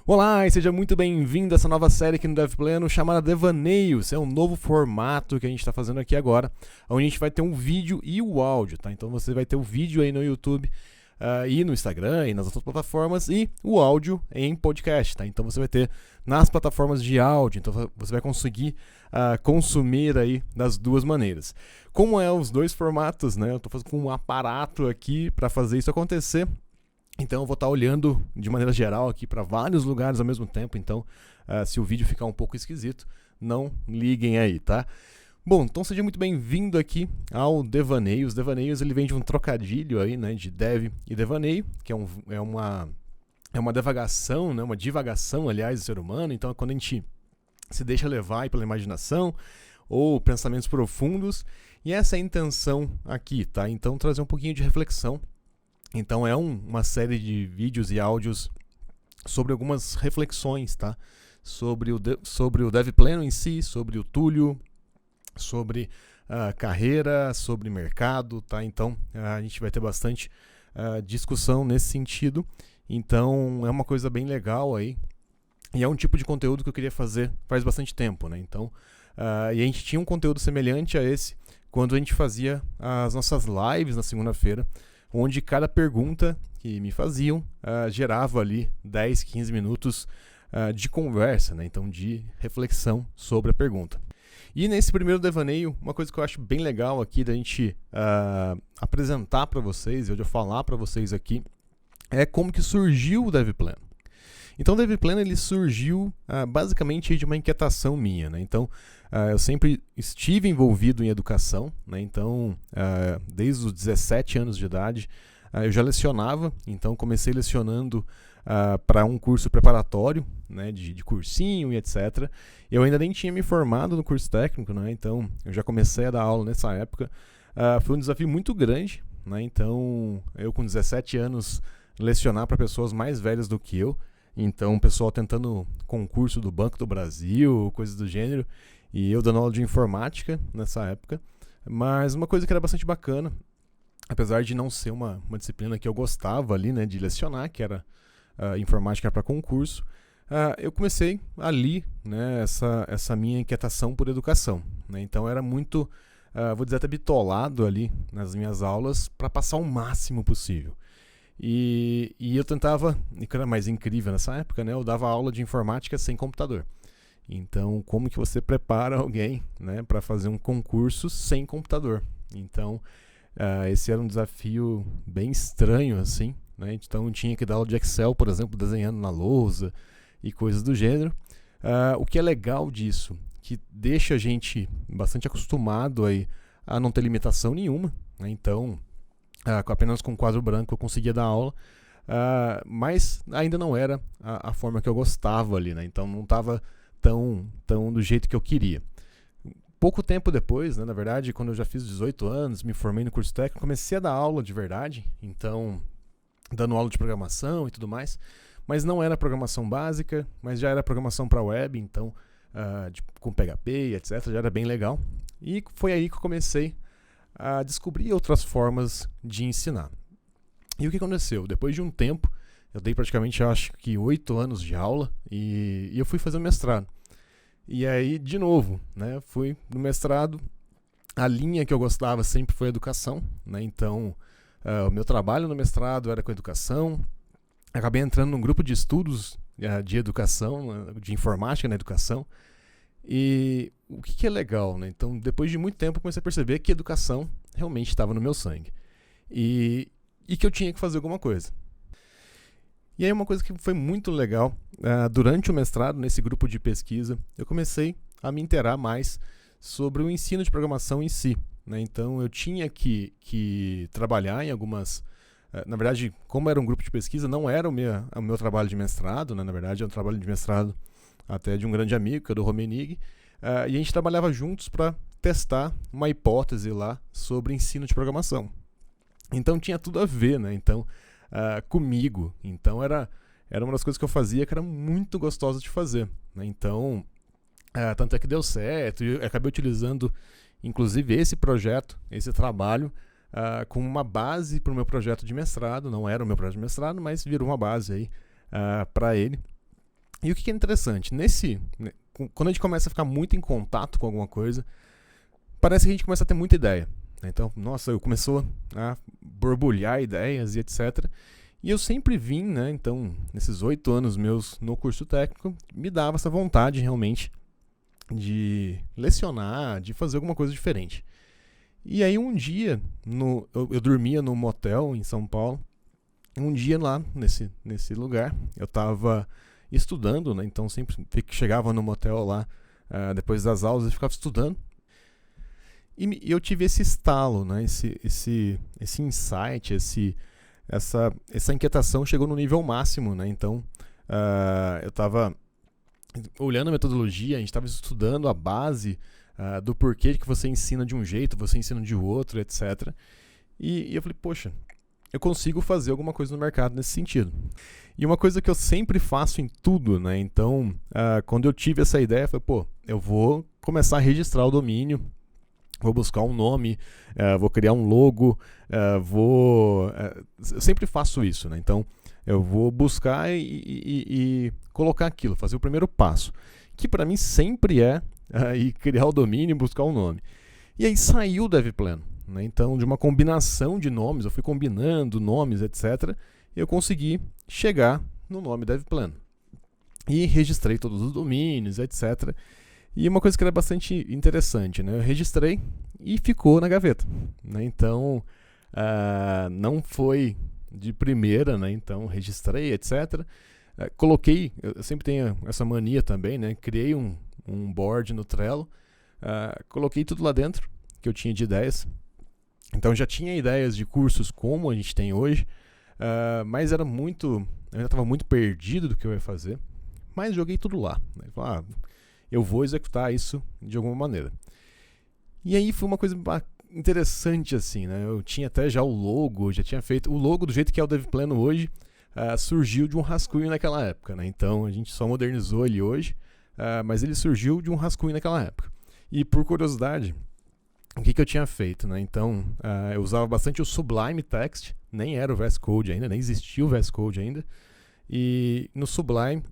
Olá e seja muito bem-vindo a essa nova série aqui no DevPleno chamada Devaneios. É um novo formato que a gente está fazendo aqui agora, onde a gente vai ter um vídeo e o áudio, tá? Então você vai ter o vídeo aí no YouTube e no Instagram e nas outras plataformas e o áudio em podcast, tá? Então você vai ter nas plataformas de áudio, então você vai conseguir consumir aí das duas maneiras. Como é os dois formatos, né? Eu estou fazendo com um aparato aqui para fazer isso acontecer. Então eu vou estar olhando de maneira geral aqui para vários lugares ao mesmo tempo, então se o vídeo ficar um pouco esquisito, não liguem aí, tá? Bom, então seja muito bem-vindo aqui ao Devaneios. Devaneios ele vem de um trocadilho aí, né, de dev e devaneio, que é uma divagação, né, uma divagação, aliás, do ser humano. Então é quando a gente se deixa levar pela imaginação ou pensamentos profundos, e essa é a intenção aqui, tá? Então trazer um pouquinho de reflexão. Então é uma série de vídeos e áudios sobre algumas reflexões, tá? Sobre o DevPleno em si, sobre o Túlio, sobre carreira, sobre mercado, tá? Então a gente vai ter bastante discussão nesse sentido. Então é uma coisa bem legal aí. E é um tipo de conteúdo que eu queria fazer faz bastante tempo, né? Então, e a gente tinha um conteúdo semelhante a esse quando a gente fazia as nossas lives na segunda-feira, onde cada pergunta que me faziam gerava ali 10, 15 minutos de conversa, né? Então de reflexão sobre a pergunta. E nesse primeiro devaneio, uma coisa que eu acho bem legal aqui da gente apresentar para vocês, eu falar para vocês aqui, é como que surgiu o DevPleno. Então o DevPleno ele surgiu basicamente de uma inquietação minha, né? Então eu sempre estive envolvido em educação, né? Então desde os 17 anos de idade eu já lecionava, então comecei lecionando para um curso preparatório, né, de cursinho e etc. Eu ainda nem tinha me formado no curso técnico, né? Então eu já comecei a dar aula nessa época. Foi um desafio muito grande, né? Então eu com 17 anos lecionar para pessoas mais velhas do que eu. Então, o pessoal tentando concurso do Banco do Brasil, coisas do gênero, e eu dando aula de informática nessa época. Mas uma coisa que era bastante bacana, apesar de não ser uma disciplina que eu gostava ali, né, de lecionar, que era informática para concurso, eu comecei ali, né, essa minha inquietação por educação, né? Então, era muito, vou dizer até bitolado ali nas minhas aulas para passar o máximo possível. E eu tentava, e que era mais incrível nessa época, né? Eu dava aula de informática sem computador. Então, como que você prepara alguém, né, para fazer um concurso sem computador? Então, esse era um desafio bem estranho, assim, né? Então, tinha que dar aula de Excel, por exemplo, desenhando na lousa e coisas do gênero. O que é legal disso, que deixa a gente bastante acostumado aí a não ter limitação nenhuma, né? Então, apenas com quadro branco eu conseguia dar aula, mas ainda não era a forma que eu gostava ali, né? Então não estava tão do jeito que eu queria. Pouco tempo depois, né, na verdade, quando eu já fiz 18 anos, me formei no curso técnico, comecei a dar aula de verdade, então dando aula de programação e tudo mais, mas não era programação básica, mas já era programação para web, então com PHP e etc, já era bem legal. E foi aí que eu comecei a descobrir outras formas de ensinar. E o que aconteceu? Depois de um tempo, eu dei praticamente, acho que 8 anos de aula e eu fui fazer o mestrado. E aí, de novo, né, fui no mestrado, a linha que eu gostava sempre foi a educação, né? Então, o meu trabalho no mestrado era com educação, acabei entrando num grupo de estudos de educação, de informática na educação. E o que é legal, né? Então, depois de muito tempo, eu comecei a perceber que educação realmente estava no meu sangue. E que eu tinha que fazer alguma coisa. E aí, uma coisa que foi muito legal, durante o mestrado, nesse grupo de pesquisa, eu comecei a me inteirar mais sobre o ensino de programação em si, né? Então, eu tinha que trabalhar em algumas... na verdade, como era um grupo de pesquisa, não era o meu trabalho de mestrado, né? Na verdade, é um trabalho de mestrado até de um grande amigo, que é do Romenig, e a gente trabalhava juntos para testar uma hipótese lá sobre ensino de programação. Então tinha tudo a ver, né? Então, comigo. Então era uma das coisas que eu fazia que era muito gostosa de fazer, né? Então, tanto é que deu certo, e eu acabei utilizando, inclusive, esse projeto, esse trabalho, como uma base para o meu projeto de mestrado. Não era o meu projeto de mestrado, mas virou uma base aí para ele. E o que é interessante, quando a gente começa a ficar muito em contato com alguma coisa, parece que a gente começa a ter muita ideia. Então, nossa, começou a borbulhar ideias e etc. E eu sempre vim, né? Então, nesses 8 anos meus no curso técnico, me dava essa vontade realmente de lecionar, de fazer alguma coisa diferente. E aí um dia, eu dormia num motel em São Paulo. Um dia lá, nesse lugar, eu estava estudando, né? Então sempre chegava no motel lá, depois das aulas, eu ficava estudando. E eu tive esse estalo, né? Esse insight, essa inquietação chegou no nível máximo, né? Então eu estava olhando a metodologia, a gente estava estudando a base do porquê que você ensina de um jeito, você ensina de outro, etc. E eu falei, poxa, eu consigo fazer alguma coisa no mercado nesse sentido. E uma coisa que eu sempre faço em tudo, né? Então, quando eu tive essa ideia, eu falei, pô, eu vou começar a registrar o domínio, vou buscar um nome, vou criar um logo, eu sempre faço isso, né? Então, eu vou buscar e colocar aquilo, fazer o primeiro passo, que para mim sempre é criar o domínio e buscar um nome. E aí saiu o DevPleno, né? Então, de uma combinação de nomes, eu fui combinando nomes, etc., eu consegui chegar no nome DevPleno. E registrei todos os domínios, etc., e uma coisa que era bastante interessante, né? Eu registrei e ficou na gaveta, né? Então, não foi de primeira, né? Então, registrei, etc. Coloquei, eu sempre tenho essa mania também, né? Criei um board no Trello, coloquei tudo lá dentro que eu tinha de ideias. Então, já tinha ideias de cursos como a gente tem hoje, mas eu já estava muito perdido do que eu ia fazer, mas joguei tudo lá, né? Eu vou executar isso de alguma maneira. E aí foi uma coisa interessante assim, né? Eu tinha até já o logo, já tinha feito o logo do jeito que é o DevPleno hoje, surgiu de um rascunho naquela época, né? Então a gente só modernizou ele hoje, mas ele surgiu de um rascunho naquela época. E por curiosidade, o que eu tinha feito, né? Então eu usava bastante o Sublime Text, nem era o VS Code ainda, nem existia o VS Code ainda. E no Sublime,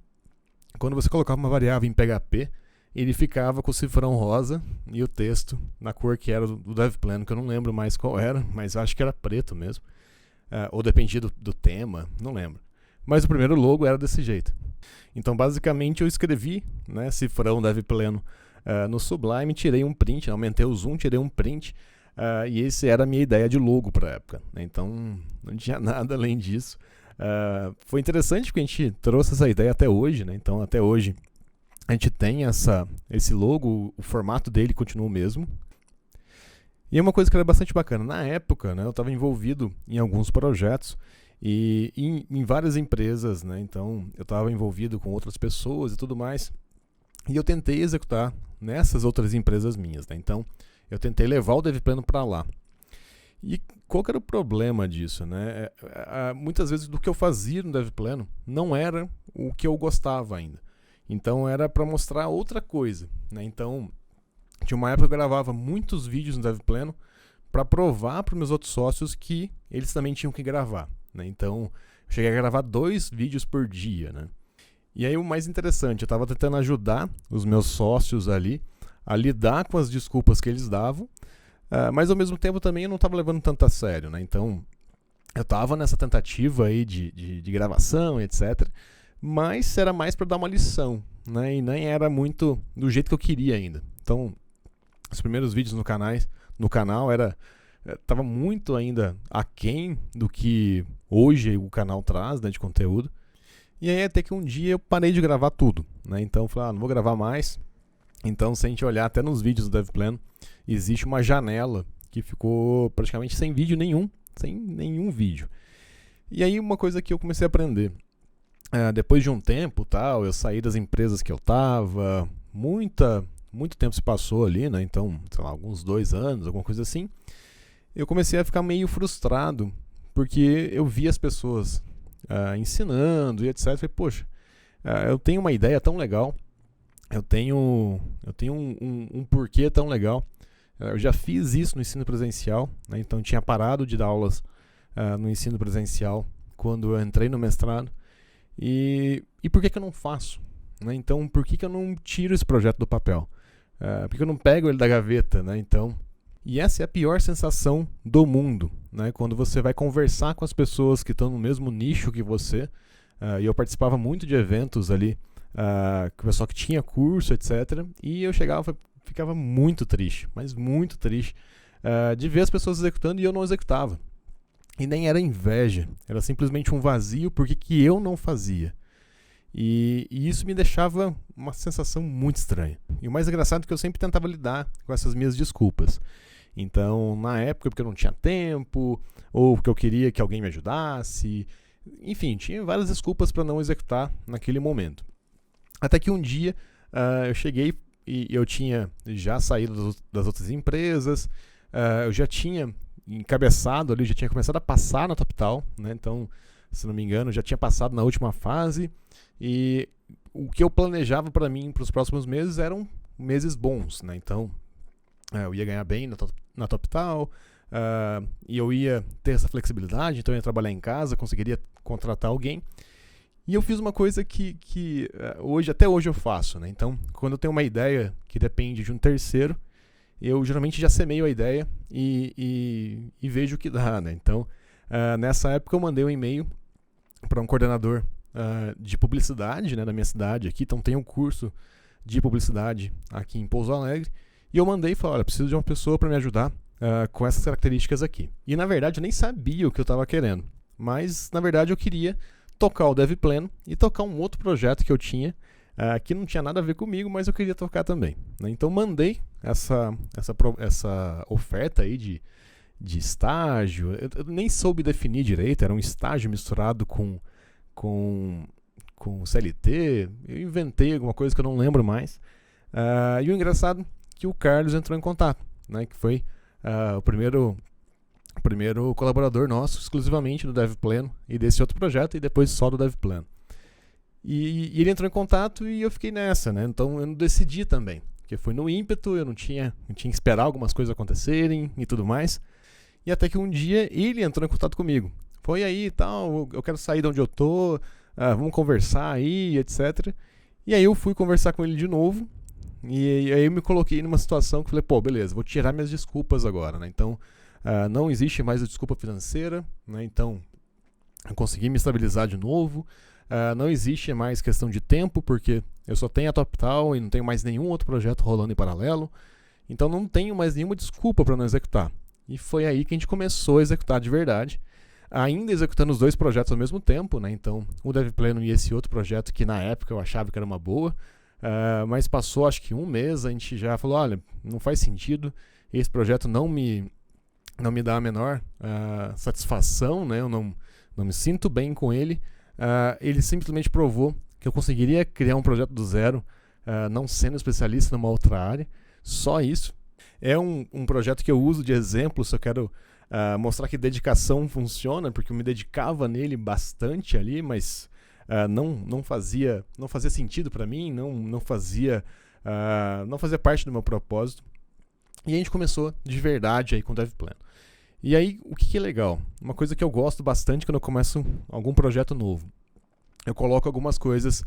quando você colocava uma variável em PHP, ele ficava com o cifrão rosa e o texto na cor que era do DevPleno, que eu não lembro mais qual era, mas acho que era preto mesmo. Ou dependia do tema, não lembro. Mas o primeiro logo era desse jeito. Então, basicamente, eu escrevi, né, cifrão DevPleno no Sublime, tirei um print, aumentei o zoom, tirei um print, e esse era a minha ideia de logo para a época, né? Então, não tinha nada além disso. Foi interessante porque a gente trouxe essa ideia até hoje, né? Então, até hoje, a gente tem esse logo, o formato dele continua o mesmo. E é uma coisa que era bastante bacana. Na época, né, eu estava envolvido em alguns projetos e em várias empresas, né? Então, eu estava envolvido com outras pessoas e tudo mais. E eu tentei executar nessas outras empresas minhas, né? Então, eu tentei levar o DevPleno para lá. E qual que era o problema disso, né? Muitas vezes do que eu fazia no DevPleno não era o que eu gostava ainda. Então era para mostrar outra coisa, né? Então, tinha uma época que eu gravava muitos vídeos no DevPleno para provar para os meus outros sócios que eles também tinham que gravar, né? Então, eu cheguei a gravar 2 vídeos por dia, né? E aí o mais interessante, eu estava tentando ajudar os meus sócios ali a lidar com as desculpas que eles davam, mas ao mesmo tempo também eu não estava levando tanto a sério, né? Então, eu estava nessa tentativa aí de gravação, etc., mas era mais para dar uma lição, né? E nem era muito do jeito que eu queria ainda. Então, os primeiros vídeos no canal estava muito ainda aquém do que hoje o canal traz, né, de conteúdo. E aí até que um dia eu parei de gravar tudo, né? Então eu falei, não vou gravar mais. Então, se a gente olhar até nos vídeos do DevPleno, existe uma janela que ficou praticamente sem vídeo nenhum, sem nenhum vídeo. E aí uma coisa que eu comecei a aprender, depois de um tempo, eu saí das empresas que eu estava, muito tempo se passou ali, né? Então, sei lá, alguns 2 anos, alguma coisa assim. Eu comecei a ficar meio frustrado, porque eu via as pessoas ensinando e etc. Eu falei, poxa, eu tenho uma ideia tão legal, eu tenho um porquê tão legal. Eu já fiz isso no ensino presencial, né? Então tinha parado de dar aulas no ensino presencial quando eu entrei no mestrado. E por que eu não faço? né? Então, por que eu não tiro esse projeto do papel? Por que eu não pego ele da gaveta, né? Então, e essa é a pior sensação do mundo, né? Quando você vai conversar com as pessoas que estão no mesmo nicho que você. E eu participava muito de eventos ali, com o pessoal que tinha curso, etc. E eu ficava muito triste, mas muito triste, de ver as pessoas executando e eu não executava. E nem era inveja, era simplesmente um vazio porque que eu não fazia. E isso me deixava uma sensação muito estranha. E o mais engraçado é que eu sempre tentava lidar com essas minhas desculpas. Então, na época, porque eu não tinha tempo, ou porque eu queria que alguém me ajudasse. Enfim, tinha várias desculpas para não executar naquele momento. Até que um dia eu cheguei e eu tinha já saído das outras empresas, eu já tinha encabeçado ali, já tinha começado a passar na TopTal, né? Então, se não me engano, já tinha passado na última fase e o que eu planejava para mim para os próximos meses eram meses bons, né? Então, eu ia ganhar bem na TopTal, e eu ia ter essa flexibilidade, então eu ia trabalhar em casa, conseguiria contratar alguém. E eu fiz uma coisa que até hoje eu faço, né? Então, quando eu tenho uma ideia que depende de um terceiro, eu geralmente já semeio a ideia e vejo o que dá, né? Então, nessa época eu mandei um e-mail para um coordenador de publicidade, né, da minha cidade aqui. Então tem um curso de publicidade aqui em Pouso Alegre. E eu mandei e falei, olha, preciso de uma pessoa para me ajudar com essas características aqui. E na verdade eu nem sabia o que eu estava querendo. Mas na verdade eu queria tocar o Dev Pleno e tocar um outro projeto que eu tinha, que não tinha nada a ver comigo, mas eu queria tocar também, né? Então mandei essa oferta aí de estágio. Eu nem soube definir direito, era um estágio misturado com CLT. Eu inventei alguma coisa que eu não lembro mais. E o engraçado é que o Carlos entrou em contato, né? Que foi o primeiro colaborador nosso, exclusivamente do Dev Pleno e desse outro projeto, e depois só do Dev Pleno. E ele entrou em contato e eu fiquei nessa, né? Então eu não decidi também, porque foi no ímpeto, eu tinha que esperar algumas coisas acontecerem e tudo mais. E até que um dia ele entrou em contato comigo. Foi aí e tal, eu quero sair de onde eu tô, vamos conversar aí, etc. E aí eu fui conversar com ele de novo, e aí eu me coloquei numa situação que falei, pô, beleza, vou tirar minhas desculpas agora, né? Então, não existe mais a desculpa financeira, né? Então, eu consegui me estabilizar de novo. Não existe mais questão de tempo, porque eu só tenho a TopTal e não tenho mais nenhum outro projeto rolando em paralelo. Então, não tenho mais nenhuma desculpa para não executar. E foi aí que a gente começou a executar de verdade, ainda executando os dois projetos ao mesmo tempo, né? Então, o Dev Pleno e esse outro projeto que na época eu achava que era uma boa, mas passou acho que um mês, a gente já falou, olha, não faz sentido, esse projeto não me dá a menor satisfação, né? Eu não me sinto bem com ele. Ele simplesmente provou que eu conseguiria criar um projeto do zero, não sendo especialista numa outra área, só isso. É um projeto que eu uso de exemplo, se eu quero mostrar que dedicação funciona, porque eu me dedicava nele bastante ali, mas não fazia sentido para mim, não fazia parte do meu propósito. E a gente começou de verdade aí com o Dev Pleno. E aí, o que é legal? Uma coisa que eu gosto bastante quando eu começo algum projeto novo. Eu coloco algumas coisas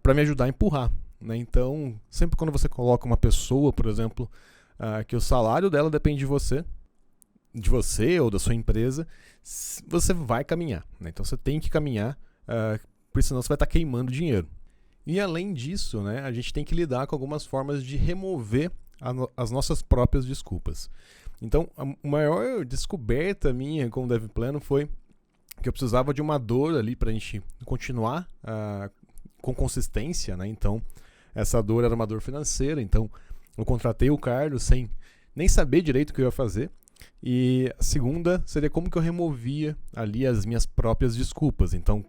para me ajudar a empurrar, né? Então, sempre quando você coloca uma pessoa, por exemplo, que o salário dela depende de você ou da sua empresa, você vai caminhar, né? Então você tem que caminhar, porque senão você vai estar queimando dinheiro. E além disso, né, a gente tem que lidar com algumas formas de remover as nossas próprias desculpas. Então, a maior descoberta minha com o Dev Pleno foi que eu precisava de uma dor ali para a gente continuar com consistência, né? Então, essa dor era uma dor financeira, então eu contratei o Carlos sem nem saber direito o que eu ia fazer. E a segunda seria como que eu removia ali as minhas próprias desculpas. Então,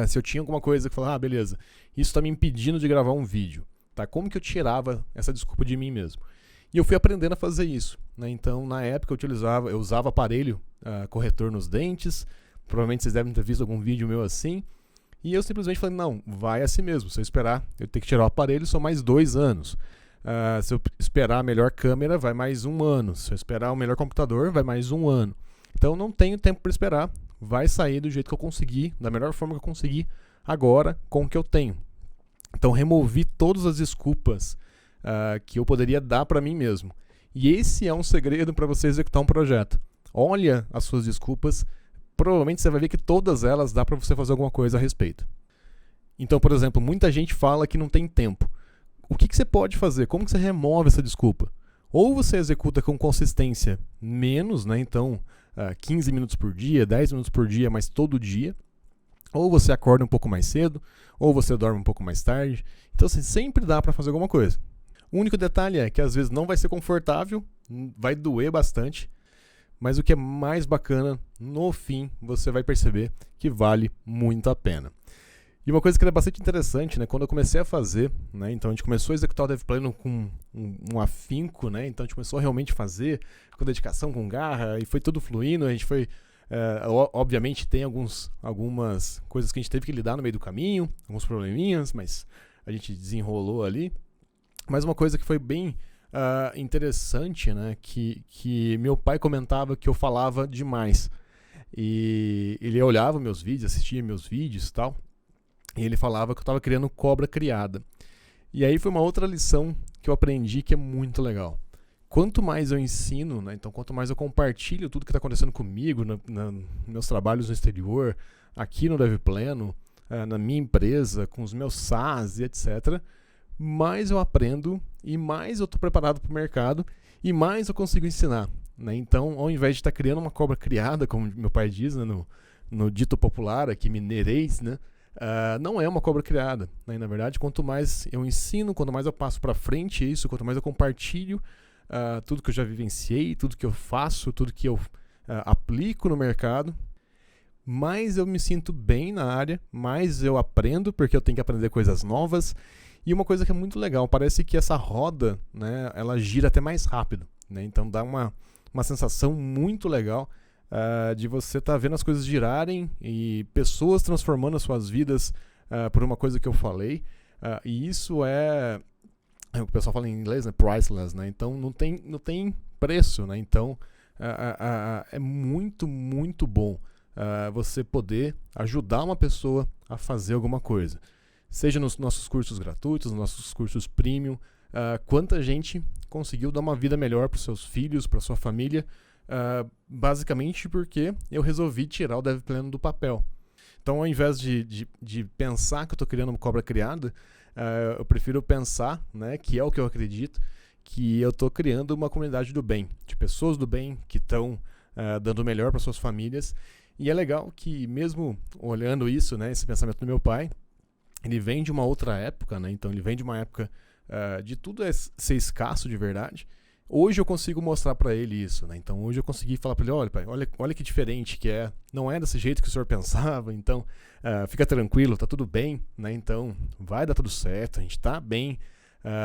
se eu tinha alguma coisa que falava, beleza, isso está me impedindo de gravar um vídeo, tá? Como que eu tirava essa desculpa de mim mesmo? E eu fui aprendendo a fazer isso, né? Então, na época eu usava aparelho corretor nos dentes. Provavelmente vocês devem ter visto algum vídeo meu assim. E eu simplesmente falei, não, vai assim mesmo. Se eu esperar, eu tenho que tirar o aparelho, são mais 2 anos. Se eu esperar a melhor câmera, vai mais 1 ano. Se eu esperar o melhor computador, vai mais 1 ano. Então, não tenho tempo para esperar. Vai sair do jeito que eu consegui, da melhor forma que eu consegui agora, com o que eu tenho. Então removi todas as desculpas que eu poderia dar para mim mesmo. E esse é um segredo para você executar um projeto. Olha as suas desculpas, provavelmente você vai ver que todas elas dá para você fazer alguma coisa a respeito. Então, por exemplo, muita gente fala que não tem tempo. O que você pode fazer? Como que você remove essa desculpa? Ou você executa com consistência menos, né? Então 15 minutos por dia, 10 minutos por dia, mas todo dia. Ou você acorda um pouco mais cedo, ou você dorme um pouco mais tarde. Então, assim, sempre dá para fazer alguma coisa. O único detalhe é que às vezes não vai ser confortável, vai doer bastante, mas o que é mais bacana, no fim, você vai perceber que vale muito a pena. E uma coisa que era bastante interessante, né, quando eu comecei a fazer, né, então a gente começou a executar o Dev Plano com um afinco, né, então a gente começou a realmente fazer com dedicação, com garra, e foi tudo fluindo, a gente foi... obviamente tem algumas coisas que a gente teve que lidar no meio do caminho, alguns probleminhas, mas a gente desenrolou ali. Mas uma coisa que foi bem interessante, né, que meu pai comentava que eu falava demais. E ele olhava meus vídeos, assistia meus vídeos e tal, e ele falava que eu estava criando cobra criada. E aí foi uma outra lição que eu aprendi que é muito legal. Quanto mais eu ensino, né, então quanto mais eu compartilho tudo que está acontecendo comigo, nos meus trabalhos no exterior, aqui no Dev Pleno, na minha empresa, com os meus SaaS e etc., mais eu aprendo e mais eu estou preparado para o mercado e mais eu consigo ensinar. Né? Então, ao invés de estar criando uma cobra criada, como meu pai diz, né, no dito popular aqui mineirês, né, não é uma cobra criada. Né? Na verdade, quanto mais eu ensino, quanto mais eu passo para frente isso, quanto mais eu compartilho tudo que eu já vivenciei, tudo que eu faço, tudo que eu aplico no mercado, mais eu me sinto bem na área, mais eu aprendo, porque eu tenho que aprender coisas novas. E uma coisa que é muito legal, parece que essa roda, né, ela gira até mais rápido. Né? Então dá uma sensação muito legal de você estar vendo as coisas girarem e pessoas transformando as suas vidas por uma coisa que eu falei. E isso o pessoal fala em inglês, né, priceless, né? Então não tem preço, né? Então é muito, muito bom você poder ajudar uma pessoa a fazer alguma coisa. Seja nos nossos cursos gratuitos, nos nossos cursos premium, quanta gente conseguiu dar uma vida melhor para os seus filhos, para sua família, basicamente porque eu resolvi tirar o Dev Plano do papel. Então, ao invés de pensar que eu estou criando uma cobra criada, eu prefiro pensar, né, que é o que eu acredito, que eu estou criando uma comunidade do bem, de pessoas do bem que estão dando o melhor para suas famílias. E é legal que, mesmo olhando isso, né, esse pensamento do meu pai, ele vem de uma outra época, né, então ele vem de uma época de tudo ser escasso de verdade. Hoje eu consigo mostrar para ele isso, né? Então hoje eu consegui falar para ele, olha pai, olha que diferente que é, não é desse jeito que o senhor pensava, então fica tranquilo, tá tudo bem, né? Então vai dar tudo certo, a gente tá bem,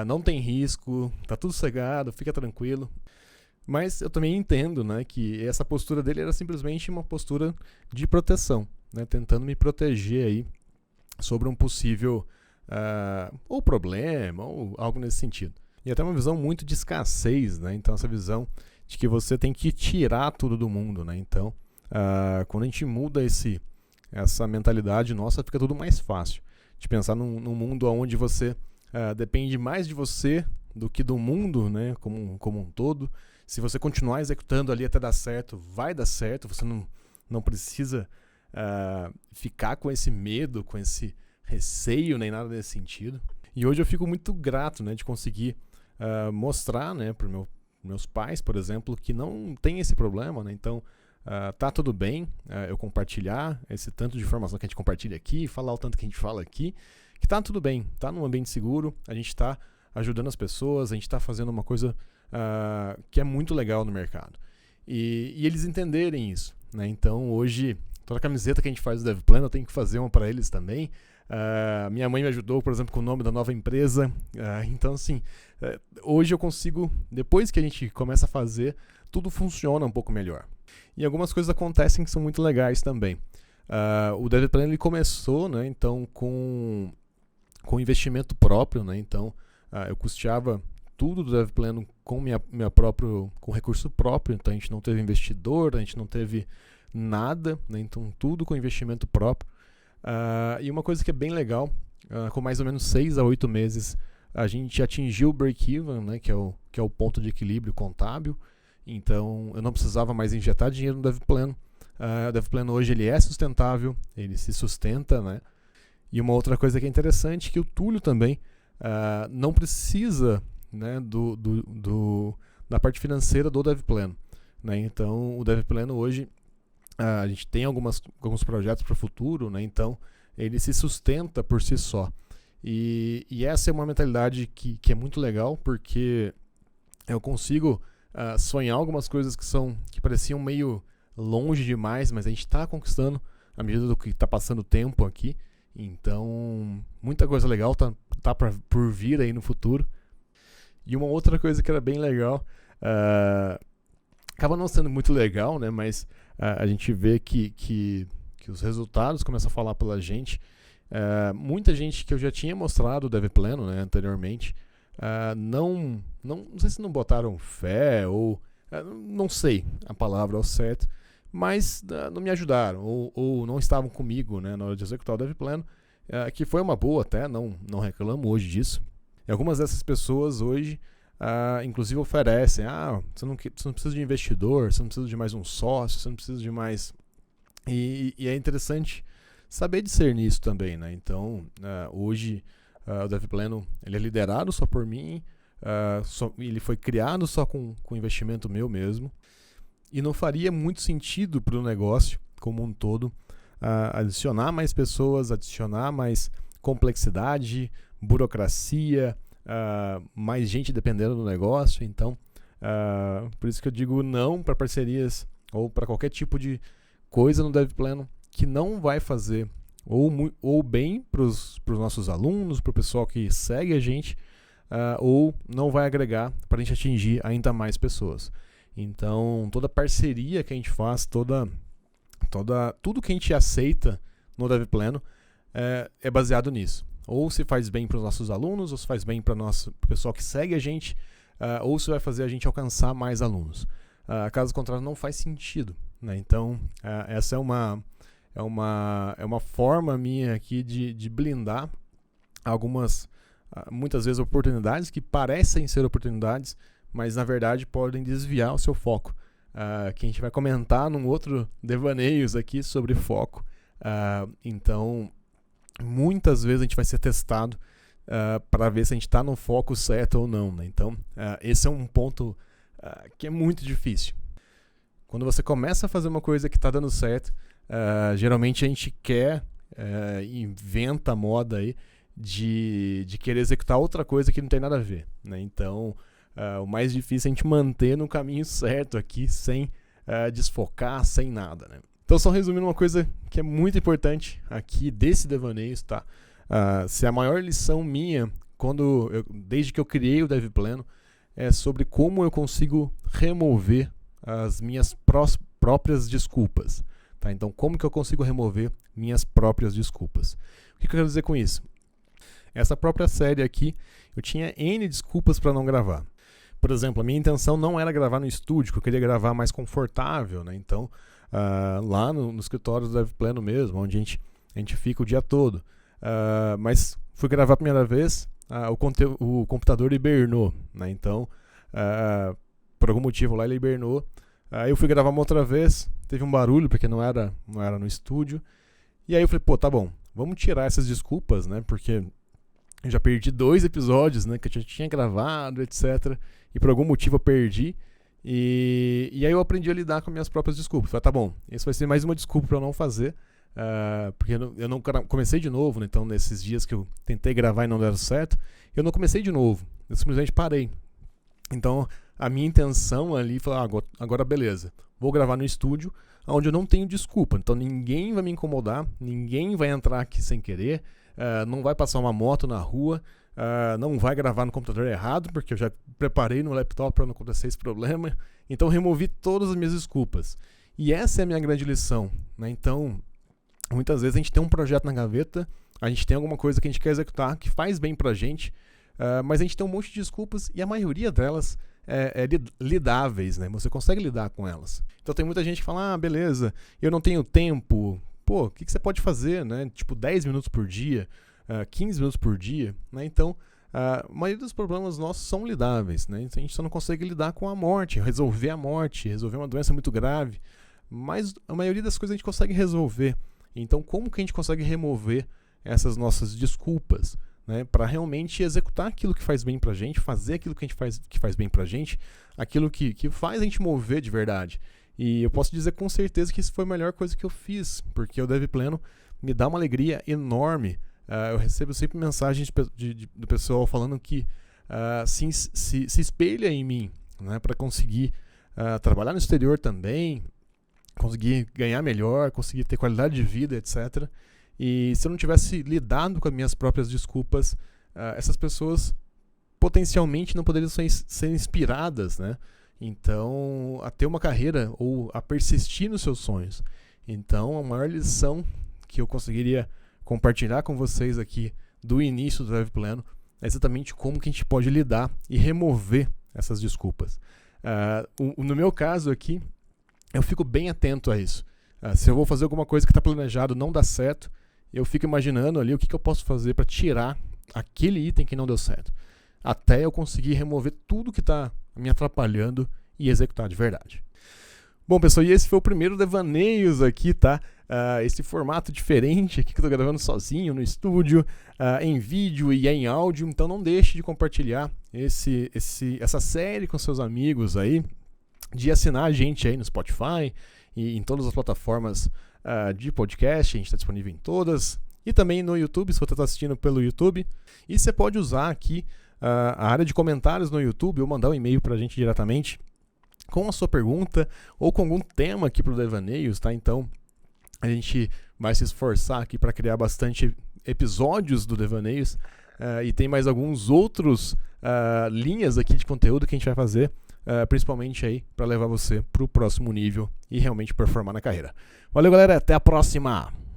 não tem risco, tá tudo sossegado, fica tranquilo. Mas eu também entendo, né, que essa postura dele era simplesmente uma postura de proteção, né? Tentando me proteger aí sobre um possível ou problema ou algo nesse sentido. E até uma visão muito de escassez, né? Então essa visão de que você tem que tirar tudo do mundo, né? Então, quando a gente muda essa mentalidade nossa, fica tudo mais fácil. De pensar num mundo onde você depende mais de você do que do mundo, né? Como um todo. Se você continuar executando ali até dar certo, vai dar certo. Você não precisa ficar com esse medo, com esse receio, nem nada desse sentido. E hoje eu fico muito grato, né, de conseguir mostrar, né, para meus pais, por exemplo, que não tem esse problema, né? Então tá tudo bem eu compartilhar esse tanto de informação que a gente compartilha aqui, falar o tanto que a gente fala aqui, que tá tudo bem, tá num ambiente seguro, a gente tá ajudando as pessoas, a gente tá fazendo uma coisa que é muito legal no mercado. E eles entenderem isso, né? Então hoje, toda a camiseta que a gente faz do Dev Plano, eu tenho que fazer uma para eles também. Minha mãe me ajudou, por exemplo, com o nome da nova empresa. Então, assim, hoje eu consigo, depois que a gente começa a fazer, tudo funciona um pouco melhor. E algumas coisas acontecem que são muito legais também. O Dev Plano ele começou, né, então, com investimento próprio, né? Então, eu custeava tudo do Dev Plano com com recurso próprio. Então, a gente não teve investidor, a gente não teve nada, né? Então tudo com investimento próprio. E uma coisa que é bem legal com mais ou menos 6 a 8 meses, a gente atingiu o break-even, né, que é o ponto de equilíbrio contábil. Então, eu não precisava mais injetar dinheiro no DevPlano. O DevPlano hoje ele é sustentável, ele se sustenta, né? E uma outra coisa que é interessante, que o Túlio também não precisa, né, da parte financeira do DevPlano, né? Então, o DevPlano hoje, a gente tem alguns projetos para o futuro, né? Então, ele se sustenta por si só. E essa é uma mentalidade que é muito legal, porque eu consigo sonhar algumas coisas que pareciam meio longe demais, mas a gente está conquistando à medida do que está passando o tempo aqui. Então, muita coisa legal tá por vir aí no futuro. E uma outra coisa que era bem legal, acaba não sendo muito legal, né? Mas a gente vê que os resultados começam a falar pela gente. Muita gente que eu já tinha mostrado o DevPlano, né, anteriormente, não sei se não botaram fé ou não sei a palavra ao certo, mas não me ajudaram ou não estavam comigo, né, na hora de executar o DevPlano, que foi uma boa até, não reclamo hoje disso. E algumas dessas pessoas hoje inclusive oferecem, você não precisa de investidor, você não precisa de mais um sócio, você não precisa de mais... E é interessante saber discernir isso também, né? Então, hoje o DevPlano ele é liderado só por mim, ele foi criado só com investimento meu mesmo, e não faria muito sentido para o negócio como um todo adicionar mais pessoas, adicionar mais complexidade, burocracia, mais gente dependendo do negócio. Então, por isso que eu digo não para parcerias ou para qualquer tipo de coisa no DevPlano que não vai fazer ou bem para os nossos alunos, para o pessoal que segue a gente, ou não vai agregar para a gente atingir ainda mais pessoas. Então, toda parceria que a gente faz, tudo que a gente aceita no DevPlano é baseado nisso. Ou se faz bem para os nossos alunos, ou se faz bem para o pessoal que segue a gente, ou se vai fazer a gente alcançar mais alunos. Caso contrário, não faz sentido, né? Então, essa é uma forma minha aqui de blindar algumas, muitas vezes, oportunidades que parecem ser oportunidades, mas na verdade podem desviar o seu foco. Que a gente vai comentar num outro Devaneios aqui sobre foco. Então, muitas vezes a gente vai ser testado para ver se a gente está no foco certo ou não, né? Então, esse é um ponto que é muito difícil. Quando você começa a fazer uma coisa que está dando certo, geralmente a gente inventa a moda aí de querer executar outra coisa que não tem nada a ver, né? Então, o mais difícil é a gente manter no caminho certo aqui, sem desfocar, sem nada, né? Então, só resumindo uma coisa que é muito importante aqui desse Devaneios, tá? Se a maior lição minha, desde que eu criei o DevPlano, é sobre como eu consigo remover as minhas próprias desculpas. Tá? Então, como que eu consigo remover minhas próprias desculpas? O que eu quero dizer com isso? Essa própria série aqui, eu tinha N desculpas para não gravar. Por exemplo, a minha intenção não era gravar no estúdio, que eu queria gravar mais confortável, né? Então, lá no escritório do DevPlano mesmo, onde a gente fica o dia todo. Mas fui gravar a primeira vez, o computador hibernou, né? Então, por algum motivo lá ele hibernou. Aí eu fui gravar uma outra vez, teve um barulho, porque não era no estúdio. E aí eu falei, tá bom, vamos tirar essas desculpas, né? Porque eu já perdi 2 episódios, né? Que eu já tinha gravado, etc. E por algum motivo eu perdi. E aí eu aprendi a lidar com minhas próprias desculpas. Falei, tá bom, isso vai ser mais uma desculpa para eu não fazer. Porque eu não comecei de novo, né? Então nesses dias que eu tentei gravar e não deram certo, eu não comecei de novo. Eu simplesmente parei. Então a minha intenção ali foi, agora beleza, vou gravar no estúdio, onde eu não tenho desculpa. Então ninguém vai me incomodar, ninguém vai entrar aqui sem querer, não vai passar uma moto na rua, não vai gravar no computador errado, porque eu já preparei no laptop para não acontecer esse problema. Então removi todas as minhas desculpas. E essa é a minha grande lição, né? Então, muitas vezes a gente tem um projeto na gaveta, a gente tem alguma coisa que a gente quer executar, que faz bem pra gente, mas a gente tem um monte de desculpas e a maioria delas é lidáveis, né? Você consegue lidar com elas. Então tem muita gente que fala, beleza, eu não tenho tempo. Pô, o que você pode fazer, né? Tipo, 10 minutos por dia. 15 minutos por dia, né? Então, a maioria dos problemas nossos são lidáveis, né? A gente só não consegue lidar com a morte, resolver uma doença muito grave, mas a maioria das coisas a gente consegue resolver. Então, como que a gente consegue remover essas nossas desculpas, né, para realmente executar aquilo que faz bem pra gente, fazer aquilo que a gente faz que faz bem pra gente, aquilo que faz a gente mover de verdade. E eu posso dizer com certeza que isso foi a melhor coisa que eu fiz, porque o Dev Pleno me dá uma alegria enorme. Eu recebo sempre mensagens do pessoal falando que se espelha em mim, né, para conseguir trabalhar no exterior também, conseguir ganhar melhor, conseguir ter qualidade de vida, etc. E se eu não tivesse lidado com as minhas próprias desculpas, essas pessoas potencialmente não poderiam ser inspiradas, né? Então, a ter uma carreira ou a persistir nos seus sonhos. Então, a maior lição que eu conseguiria compartilhar com vocês aqui do início do Dev Pleno é exatamente como que a gente pode lidar e remover essas desculpas. No meu caso aqui, eu fico bem atento a isso. Se eu vou fazer alguma coisa que está planejado não dá certo, eu fico imaginando ali o que eu posso fazer para tirar aquele item que não deu certo, até eu conseguir remover tudo que está me atrapalhando e executar de verdade. Bom, pessoal, e esse foi o primeiro Devaneios aqui, tá? Esse formato diferente aqui que eu tô gravando sozinho no estúdio, em vídeo e em áudio, então não deixe de compartilhar essa série com seus amigos aí, de assinar a gente aí no Spotify e em todas as plataformas de podcast, a gente está disponível em todas, e também no YouTube, se você está assistindo pelo YouTube. E você pode usar aqui a área de comentários no YouTube ou mandar um e-mail para a gente diretamente com a sua pergunta ou com algum tema aqui para o Devaneios, tá? Então a gente vai se esforçar aqui para criar bastante episódios do Devaneios e tem mais alguns outros linhas aqui de conteúdo que a gente vai fazer, principalmente aí para levar você para o próximo nível e realmente performar na carreira. Valeu, galera, até a próxima!